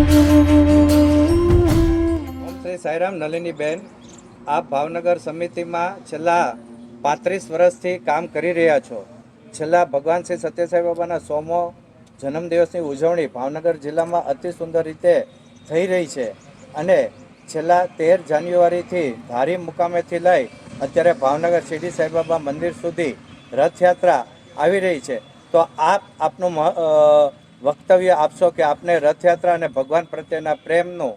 ઓમ શ્રી સાઈરામ. નલિની બેન, આપ ભાવનગર સમિતિમાં છેલ્લા 35 વર્ષથી કામ કરી રહ્યા છો. છેલ્લા ભગવાન શ્રી સત્યસાઈ બાબાના 100મો જન્મદિવસની ઉજવણી ભાવનગર જિલ્લામાં અતિ સુંદર રીતે થઈ રહી છે અને છેલ્લા 13 જાન્યુઆરીથી ધારી મુકામેથી લઈ અત્યારે ભાવનગર શિરડી સાઈબાબા મંદિર સુધી રથયાત્રા આવી રહી છે. તો આપનું વક્તવ્ય આપશો કે આપને રથયાત્રા અને ભગવાન પ્રત્યેના પ્રેમનું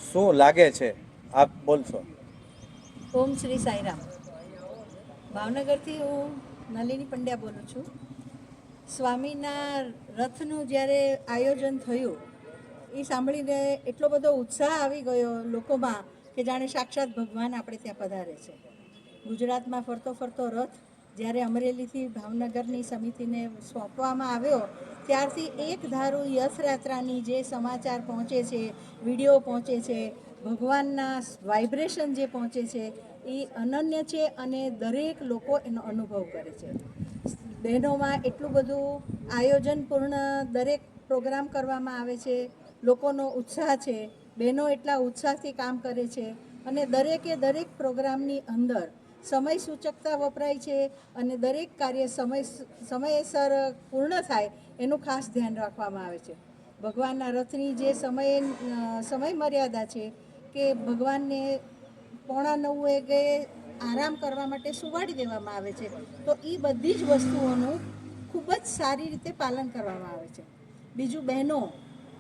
શું લાગે છે? આપ બોલશો. ઓમ શ્રી સાઈરામ. ભાવનગરથી હું નલિની પંડ્યા બોલું છું. સ્વામીના રથનું જ્યારે આયોજન થયું એ સાંભળીને એટલો બધો ઉત્સાહ આવી ગયો લોકોમાં કે જાણે સાક્ષાત ભગવાન આપણે ત્યાં પધારે છે. ગુજરાતમાં ફરતો ફરતો રથ જ્યારે અમરેલીથી ભાવનગરની સમિતિને સોંપવામાં આવ્યો ત્યારથી એક ધારું યથયાત્રાની જે સમાચાર પહોંચે છે, વિડીયો પહોંચે છે, ભગવાનના વાઇબ્રેશન જે પહોંચે છે એ અનન્ય છે અને દરેક લોકો એનો અનુભવ કરે છે. બહેનોમાં એટલું બધું આયોજનપૂર્ણ દરેક પ્રોગ્રામ કરવામાં આવે છે, લોકોનો ઉત્સાહ છે, બહેનો એટલા ઉત્સાહથી કામ કરે છે અને દરેકે દરેક પ્રોગ્રામની અંદર સમય સૂચકતા વપરાય છે અને દરેક કાર્ય સમયસર પૂર્ણ થાય એનું ખાસ ધ્યાન રાખવામાં આવે છે. ભગવાનના રથની જે સમય મર્યાદા છે કે ભગવાનને 8:45 આરામ કરવા માટે સુવાડી દેવામાં આવે છે, તો એ બધી જ વસ્તુઓનું ખૂબ જ સારી રીતે પાલન કરવામાં આવે છે. બીજું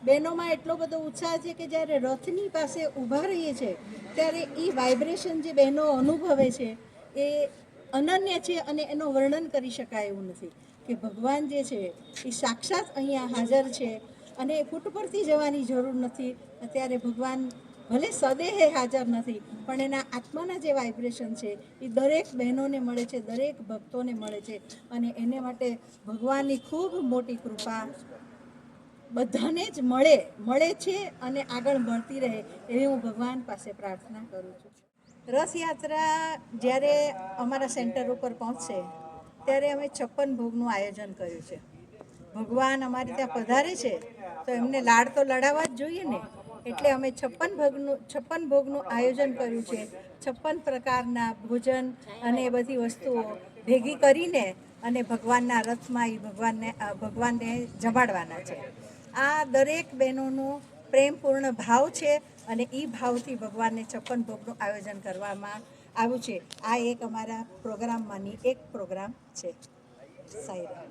બહેનોમાં એટલો બધો ઉત્સાહ છે કે જ્યારે રથની પાસે ઊભા રહીએ છે ત્યારે એ વાઇબ્રેશન જે બહેનો અનુભવે છે એ અનન્ય છે અને એનું વર્ણન કરી શકાય એવું નથી કે ભગવાન જે છે એ સાક્ષાત અહીંયા હાજર છે અને ફૂટ પરથી જવાની જરૂર નથી. અત્યારે ભગવાન ભલે સદેહે હાજર નથી પણ એના આત્માના જે વાઇબ્રેશન છે એ દરેક બહેનોને મળે છે, દરેક ભક્તોને મળે છે અને એને માટે ભગવાનની ખૂબ મોટી કૃપા બધાને જ મળે છે અને આગળ મળતી રહે એવી હું ભગવાન પાસે પ્રાર્થના કરું છું. રથયાત્રા જ્યારે અમારા સેન્ટર ઉપર પહોંચશે ત્યારે અમે 56 ભોગનું આયોજન કર્યું છે. ભગવાન અમારે ત્યાં પધારે છે તો એમને લાડ તો લડાવવા જ જોઈએ ને, એટલે અમે 56 ભોગનું આયોજન કર્યું છે. 56 પ્રકારના ભોજન અને એ બધી વસ્તુઓ ભેગી કરીને અને ભગવાનના રથમાં એ ભગવાનને જમાડવાના છે. આ દરેક બહેનોનો પ્રેમપૂર્ણ ભાવ છે અને એ ભાવથી ભગવાનને 56 ભોગનું આયોજન કરવામાં આવ્યું છે. આ એક અમારા પ્રોગ્રામમાંની એક પ્રોગ્રામ છે. સાઈરામ.